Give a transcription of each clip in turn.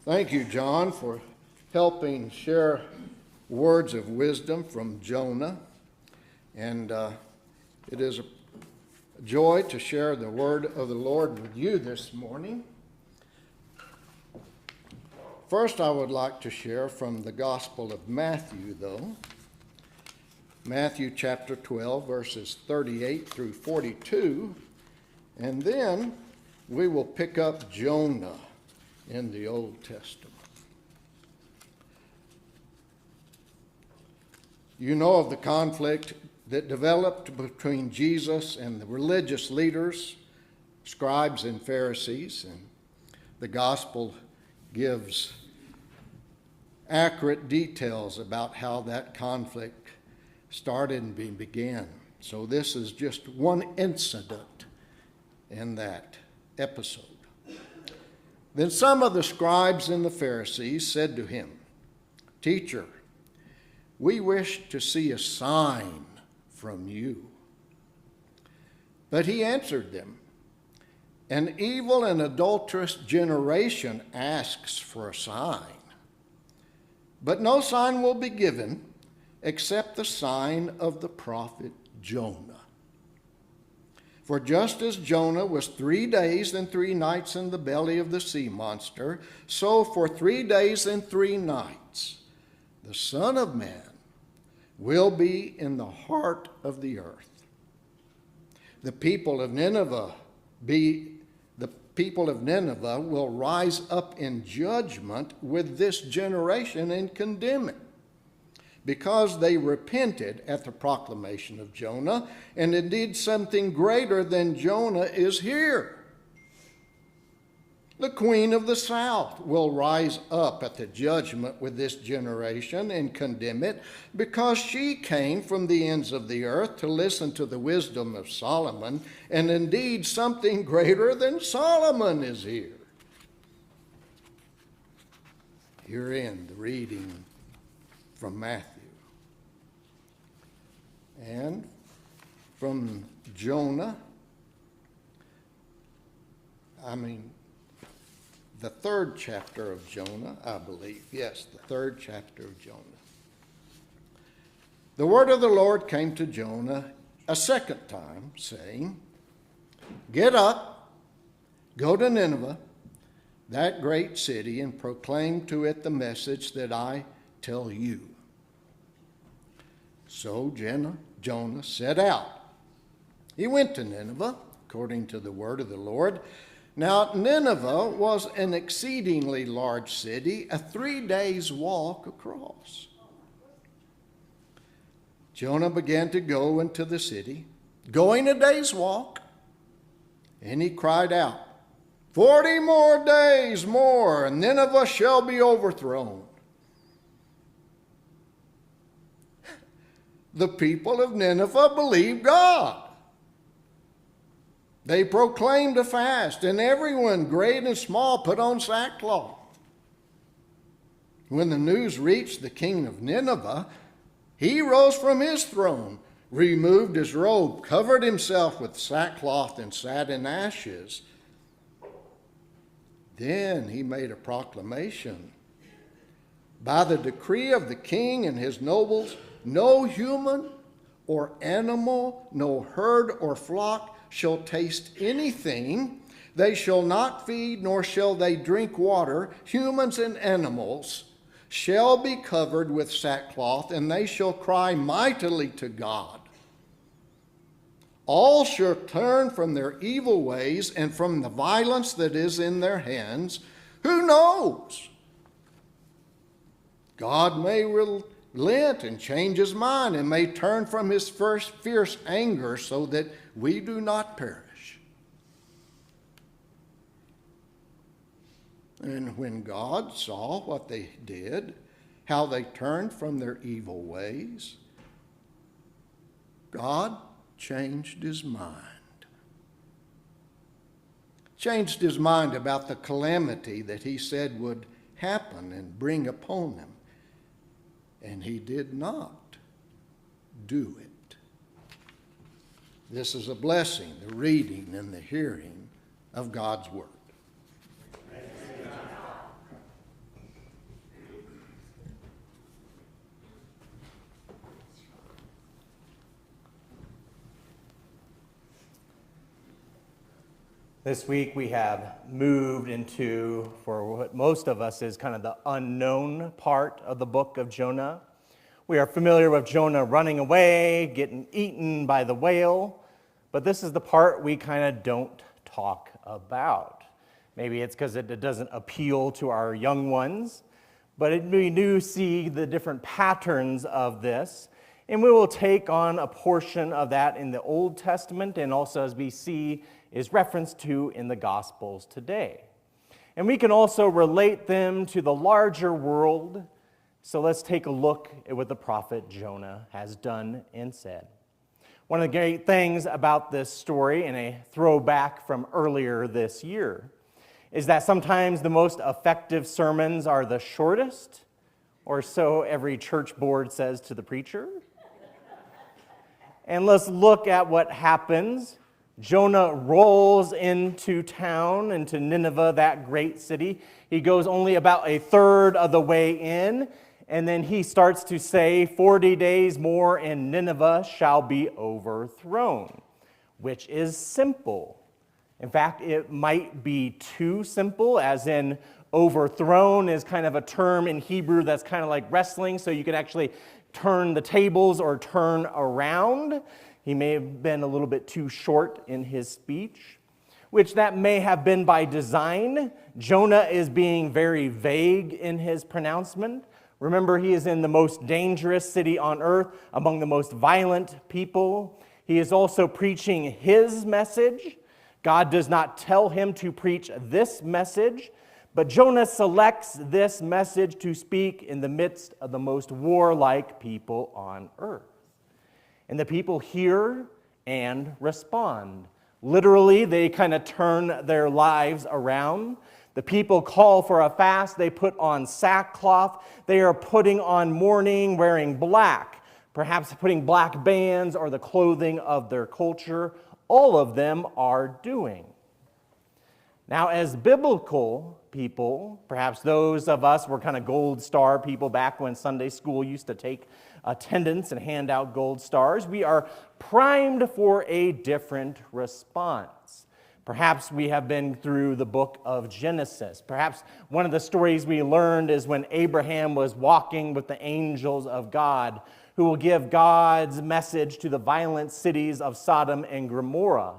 Thank you, John, for helping share words of wisdom from Jonah. And it is a joy to share the word of the Lord with you this morning. First, I would like to share from the Gospel of Matthew, though. Matthew chapter 12, verses 38 through 42. And then we will pick up Jonah in the Old Testament. You know of the conflict that developed between Jesus and the religious leaders, scribes and Pharisees, and the gospel gives accurate details about how that conflict started and began. So this is just one incident in that episode. Then some of the scribes and the Pharisees said to him, "Teacher, we wish to see a sign from you." But he answered them, "An evil and adulterous generation asks for a sign. But no sign will be given except the sign of the prophet Jonah. For just as Jonah was 3 days and 3 nights in the belly of the sea monster, so for 3 days and 3 nights the Son of Man will be in the heart of the earth. The people of Nineveh will rise up in judgment with this generation and condemn it, because they repented at the proclamation of Jonah, and indeed something greater than Jonah is here. The queen of the south will rise up at the judgment with this generation and condemn it, because she came from the ends of the earth to listen to the wisdom of Solomon, and indeed something greater than Solomon is here." Herein the reading from Matthew. And from Jonah, the 3rd chapter of Jonah, I believe. Yes, the 3rd chapter of Jonah. The word of the Lord came to Jonah a second time, saying, "Get up, go to Nineveh, that great city, and proclaim to it the message that I tell you." So Jonah set out. He went to Nineveh, according to the word of the Lord. Now Nineveh was an exceedingly large city, a 3 days' walk across. Jonah began to go into the city, going a day's walk, and he cried out, 40 more days more, and Nineveh shall be overthrown." The people of Nineveh believed God. They proclaimed a fast, and everyone, great and small, put on sackcloth. When the news reached the king of Nineveh, he rose from his throne, removed his robe, covered himself with sackcloth, and sat in ashes. Then he made a proclamation. "By the decree of the king and his nobles, no human or animal, no herd or flock shall taste anything. They shall not feed, nor shall they drink water. Humans and animals shall be covered with sackcloth, and they shall cry mightily to God. All shall turn from their evil ways and from the violence that is in their hands. Who knows? God may relent and change his mind, and may turn from his first fierce anger, so that we do not perish." And when God saw what they did, how they turned from their evil ways, God changed his mind. Changed his mind about the calamity that he said would happen and bring upon them. And he did not do it. This is a blessing, the reading and the hearing of God's word. This week we have moved into, for what most of us is kind of the unknown part of the book of Jonah. We are familiar with Jonah running away, getting eaten by the whale, but this is the part we kind of don't talk about. Maybe it's because it doesn't appeal to our young ones, but we do see the different patterns of this, and we will take on a portion of that in the Old Testament, and also as we see is referenced to in the Gospels today. And we can also relate them to the larger world. So let's take a look at what the prophet Jonah has done and said. One of the great things about this story, and a throwback from earlier this year, is that sometimes the most effective sermons are the shortest, or so every church board says to the preacher. And let's look at what happens. Jonah rolls into town, into Nineveh, that great city. He goes only about a third of the way in, and then he starts to say, 40 days more and Nineveh shall be overthrown, which is simple. In fact, it might be too simple, as in overthrown is kind of a term in Hebrew that's kind of like wrestling, so you can actually turn the tables or turn around. He may have been a little bit too short in his speech, which that may have been by design. Jonah is being very vague in his pronouncement. Remember, he is in the most dangerous city on earth, among the most violent people. He is also preaching his message. God does not tell him to preach this message, but Jonah selects this message to speak in the midst of the most warlike people on earth. And the people hear and respond. Literally, they kind of turn their lives around. The people call for a fast. They put on sackcloth. They are putting on mourning, wearing black, perhaps putting black bands or the clothing of their culture. All of them are doing. Now, as biblical people, perhaps those of us were kind of gold star people back when Sunday school used to take attendance and hand out gold stars, we are primed for a different response. Perhaps we have been through the book of Genesis. Perhaps one of the stories we learned is when Abraham was walking with the angels of God, who will give God's message to the violent cities of Sodom and Gomorrah.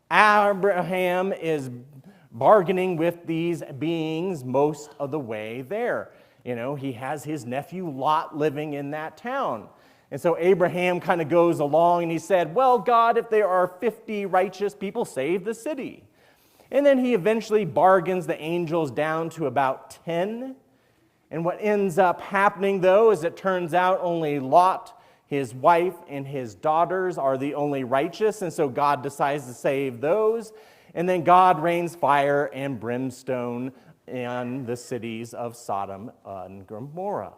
Abraham is bargaining with these beings most of the way there. You know, he has his nephew Lot living in that town. And so Abraham kind of goes along and he said, well, God, if there are 50 righteous people, save the city. And then he eventually bargains the angels down to about 10. And what ends up happening, though, is it turns out only Lot, his wife, and his daughters are the only righteous. And so God decides to save those. And then God rains fire and brimstone in the cities of Sodom and Gomorrah.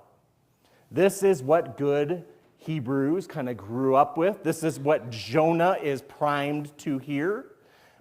This is what good Hebrews kind of grew up with. This is what Jonah is primed to hear.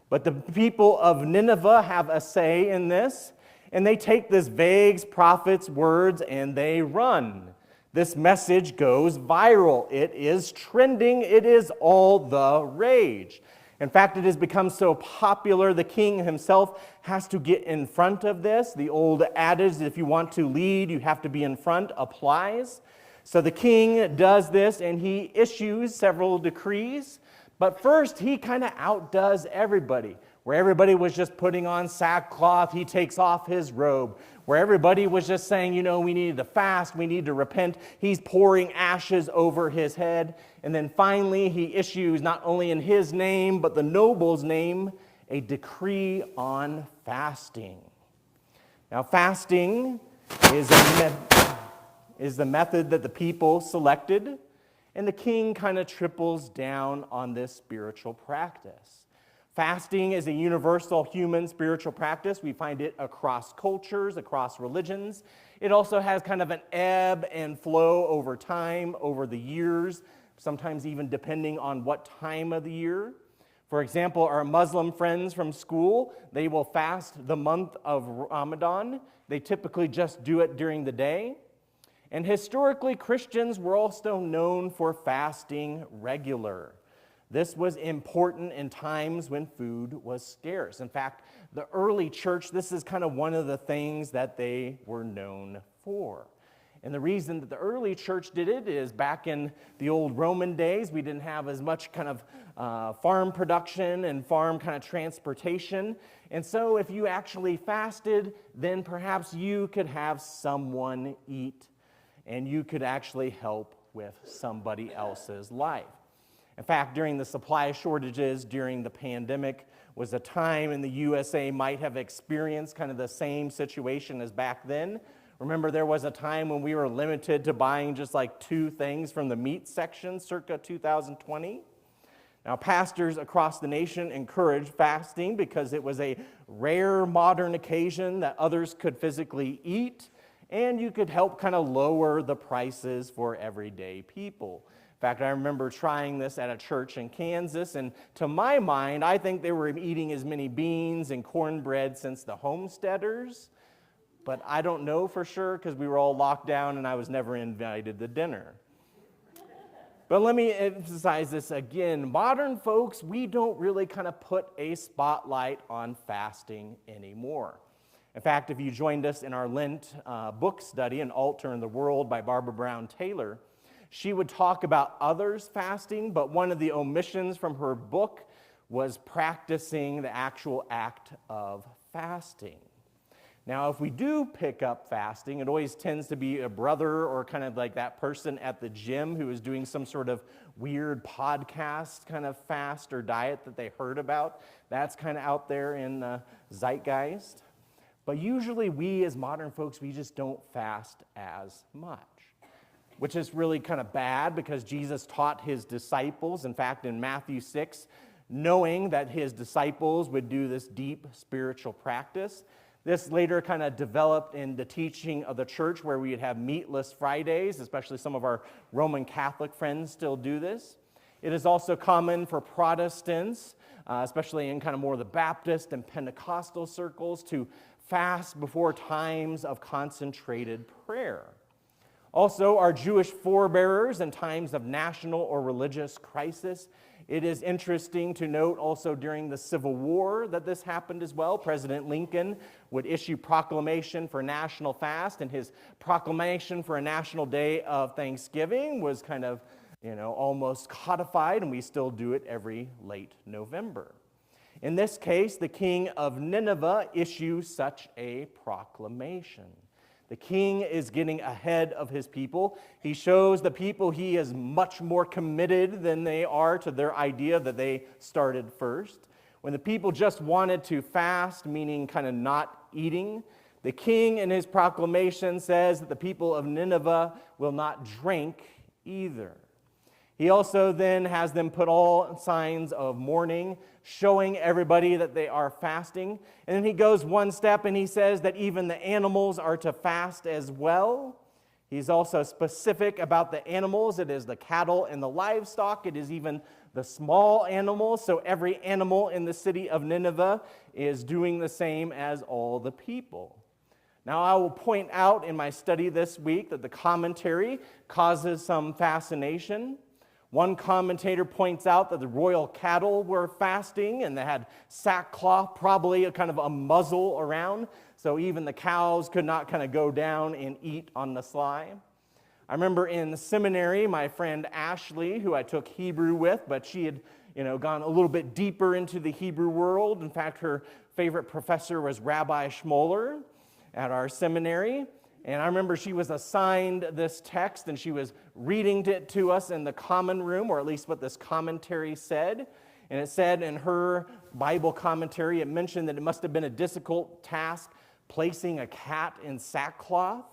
But the people of Nineveh have a say in this, and they take this vague prophet's words and they run. This message goes viral. It is trending. It is all the rage. In fact, it has become so popular, the king himself has to get in front of this. The old adage, if you want to lead, you have to be in front, applies. So the king does this, and he issues several decrees. But first, he kind of outdoes everybody. Where everybody was just putting on sackcloth, he takes off his robe. Where everybody was just saying, you know, we need to fast, we need to repent, he's pouring ashes over his head. And then finally, he issues, not only in his name, but the noble's name, a decree on fasting. Now, fasting is the method that the people selected, and the king kind of triples down on this spiritual practice. Fasting is a universal human spiritual practice. We find it across cultures, across religions. It also has kind of an ebb and flow over time, over the years, sometimes even depending on what time of the year. For example, our Muslim friends from school, they will fast the month of Ramadan. They typically just do it during the day. And historically, Christians were also known for fasting regular. This was important in times when food was scarce. In fact, the early church, this is kind of one of the things that they were known for. And the reason that the early church did it is back in the old Roman days, we didn't have as much kind of farm production and farm kind of transportation. And so if you actually fasted, then perhaps you could have someone eat and you could actually help with somebody else's life. In fact, during the supply shortages during the pandemic was a time in the USA might have experienced kind of the same situation as back then. Remember, there was a time when we were limited to buying just like 2 things from the meat section, circa 2020. Now, pastors across the nation encouraged fasting because it was a rare modern occasion that others could physically eat, and you could help kind of lower the prices for everyday people. In fact, I remember trying this at a church in Kansas, and to my mind, I think they were eating as many beans and cornbread since the homesteaders, but I don't know for sure because we were all locked down and I was never invited to dinner. But let me emphasize this again. Modern folks, we don't really kind of put a spotlight on fasting anymore. In fact, if you joined us in our Lent book study, An Altar in the World by Barbara Brown Taylor, she would talk about others fasting, but one of the omissions from her book was practicing the actual act of fasting. Now, if we do pick up fasting, it always tends to be a brother or kind of like that person at the gym who is doing some sort of weird podcast kind of fast or diet that they heard about. That's kind of out there in the zeitgeist. But usually we as modern folks, we just don't fast as much, which is really kind of bad because Jesus taught his disciples, in fact, in Matthew 6, knowing that his disciples would do this deep spiritual practice. This later kind of developed in the teaching of the church where we would have meatless Fridays, especially some of our Roman Catholic friends still do this. It is also common for Protestants, especially in kind of more the Baptist and Pentecostal circles, to fast before times of concentrated prayer. Also, our Jewish forebearers in times of national or religious crisis. It is interesting to note also during the Civil War that this happened as well. President Lincoln would issue proclamation for national fast, and his proclamation for a national day of Thanksgiving was kind of, almost codified, and we still do it every late November. In this case, the king of Nineveh issues such a proclamation. The king is getting ahead of his people. He shows the people he is much more committed than they are to their idea that they started first. When the people just wanted to fast, meaning kind of not eating, the king in his proclamation says that the people of Nineveh will not drink either. He also then has them put all signs of mourning, showing everybody that they are fasting. And then he goes one step and he says that even the animals are to fast as well. He's also specific about the animals. It is the cattle and the livestock. It is even the small animals. So every animal in the city of Nineveh is doing the same as all the people. Now, I will point out in my study this week that the commentary causes some fascination. One commentator points out that the royal cattle were fasting and they had sackcloth, probably a kind of a muzzle around, so even the cows could not kind of go down and eat on the sly. I remember in seminary, my friend Ashley, who I took Hebrew with, but she had gone a little bit deeper into the Hebrew world. In fact, her favorite professor was Rabbi Schmoller at our seminary. And I remember she was assigned this text and she was reading it to us in the common room, or at least what this commentary said. And it said in her Bible commentary, it mentioned that it must have been a difficult task placing a cat in sackcloth.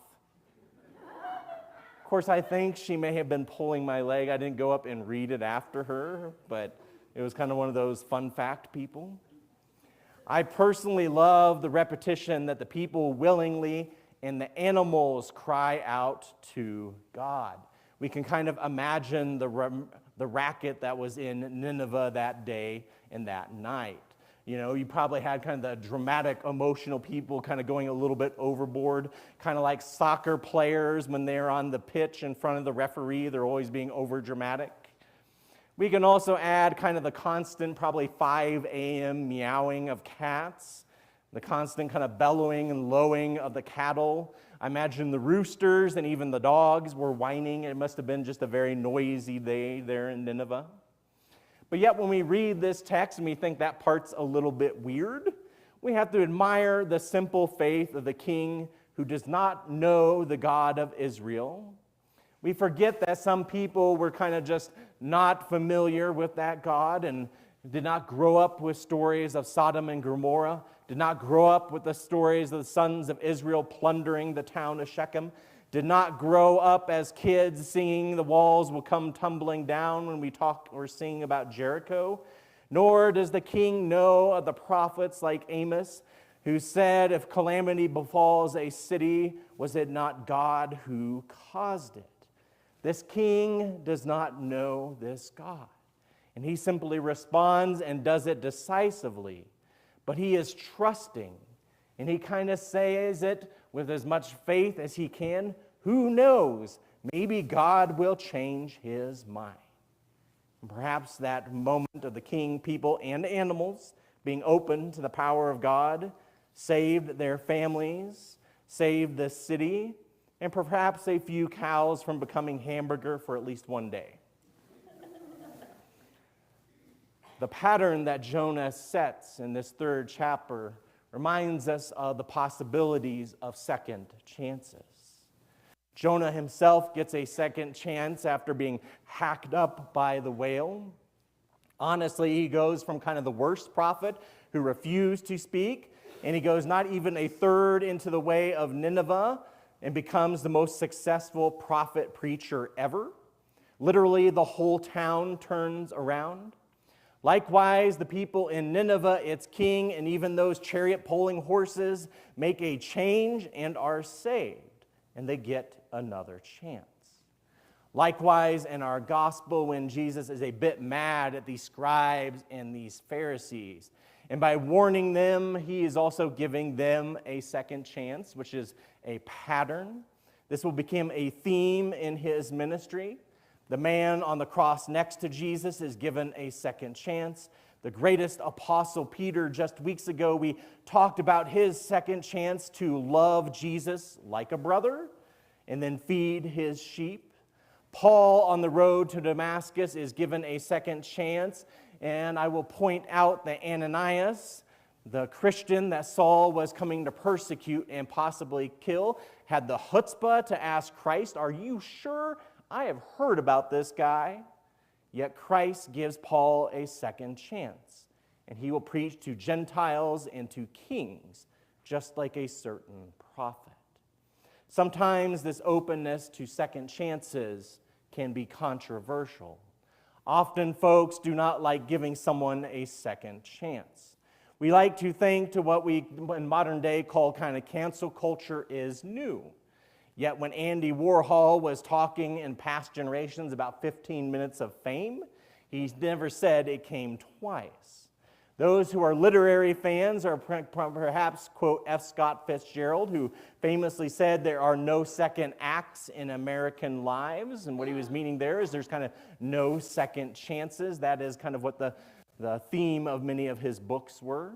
Of course, I think she may have been pulling my leg. I didn't go up and read it after her, but it was kind of one of those fun fact people. I personally love the repetition that the people willingly and the animals cry out to God. We can kind of imagine the racket that was in Nineveh that day and that night. You probably had kind of the dramatic, emotional people kind of going a little bit overboard, kind of like soccer players when they're on the pitch in front of the referee, they're always being over dramatic. We can also add kind of the constant, probably 5 a.m. meowing of cats, the constant kind of bellowing and lowing of the cattle. I imagine the roosters and even the dogs were whining. It must have been just a very noisy day there in Nineveh. But yet when we read this text and we think that part's a little bit weird, we have to admire the simple faith of the king who does not know the God of Israel. We forget that some people were kind of just not familiar with that God and did not grow up with stories of Sodom and Gomorrah, did not grow up with the stories of the sons of Israel plundering the town of Shechem, did not grow up as kids singing the walls will come tumbling down when we talk or sing about Jericho, nor does the king know of the prophets like Amos, who said, if calamity befalls a city, was it not God who caused it? This king does not know this God. And he simply responds and does it decisively. But he is trusting. And he kind of says it with as much faith as he can. Who knows? Maybe God will change his mind. And perhaps that moment of the king, people, and animals being open to the power of God saved their families, saved the city, and perhaps a few cows from becoming hamburger for at least one day. The pattern that Jonah sets in this 3rd chapter reminds us of the possibilities of second chances. Jonah himself gets a second chance after being hacked up by the whale. Honestly, he goes from kind of the worst prophet who refused to speak, and he goes not even a third into the way of Nineveh and becomes the most successful prophet preacher ever. Literally, the whole town turns around. Likewise, the people in Nineveh, its king, and even those chariot-pulling horses make a change and are saved, and they get another chance. Likewise, in our gospel, when Jesus is a bit mad at these scribes and these Pharisees, and by warning them, he is also giving them a second chance, which is a pattern. This will become a theme in his ministry. The man on the cross next to Jesus is given a second chance. The greatest apostle, Peter, just weeks ago, we talked about his second chance to love Jesus like a brother and then feed his sheep. Paul on the road to Damascus is given a second chance, and I will point out that Ananias, the Christian that Saul was coming to persecute and possibly kill, had the chutzpah to ask Christ, "Are you sure? I have heard about this guy." Yet Christ gives Paul a second chance, and he will preach to Gentiles and to kings, just like a certain prophet. Sometimes this openness to second chances can be controversial. Often folks do not like giving someone a second chance. We like to think to what we in modern day call kind of cancel culture is new. Yet when Andy Warhol was talking in past generations about 15 minutes of fame, he never said it came twice. Those who are literary fans are perhaps quote F. Scott Fitzgerald, who famously said there are no second acts in American lives. And what he was meaning there is there's kind of no second chances. That is kind of what the theme of many of his books were.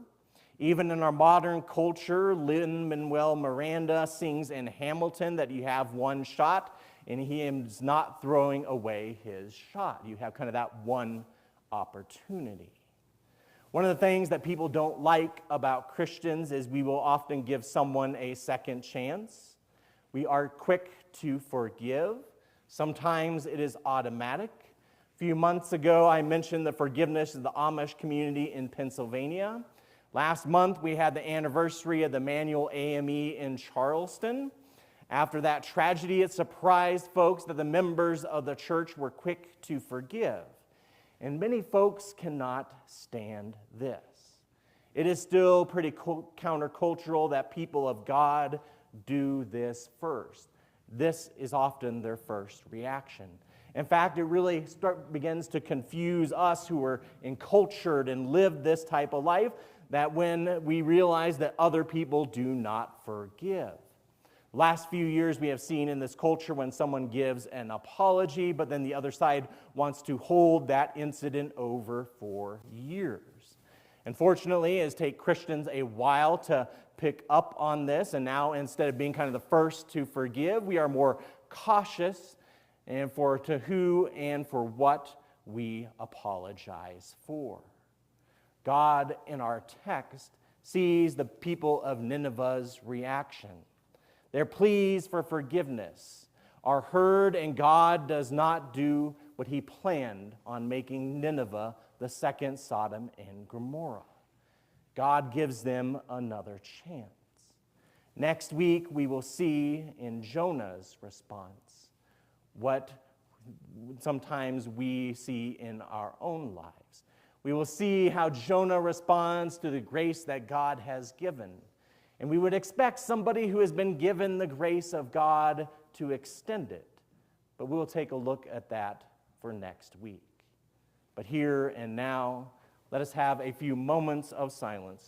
Even in our modern culture, Lin-Manuel Miranda sings in Hamilton that you have one shot, and he is not throwing away his shot. You have kind of that one opportunity. One of the things that people don't like about Christians is we will often give someone a second chance. We are quick to forgive. Sometimes it is automatic. A few months ago, I mentioned the forgiveness of the Amish community in Pennsylvania. Last month, we had the anniversary of the Manual AME in Charleston. After that tragedy, it surprised folks that the members of the church were quick to forgive. And many folks cannot stand this. It is still pretty countercultural that people of God do this first. This is often their first reaction. In fact, it really begins to confuse us who are encultured and live this type of life, that when we realize that other people do not forgive. Last few years, we have seen in this culture when someone gives an apology, but then the other side wants to hold that incident over for years. Unfortunately, it has taken Christians a while to pick up on this, and now instead of being kind of the first to forgive, we are more cautious and for to who and for what we apologize for. God, in our text, sees the people of Nineveh's reaction. Their pleas for forgiveness are heard, and God does not do what he planned on making Nineveh the second Sodom and Gomorrah. God gives them another chance. Next week, we will see in Jonah's response what sometimes we see in our own lives. We will see how Jonah responds to the grace that God has given. And we would expect somebody who has been given the grace of God to extend it. But we'll take a look at that for next week. But here and now, let us have a few moments of silence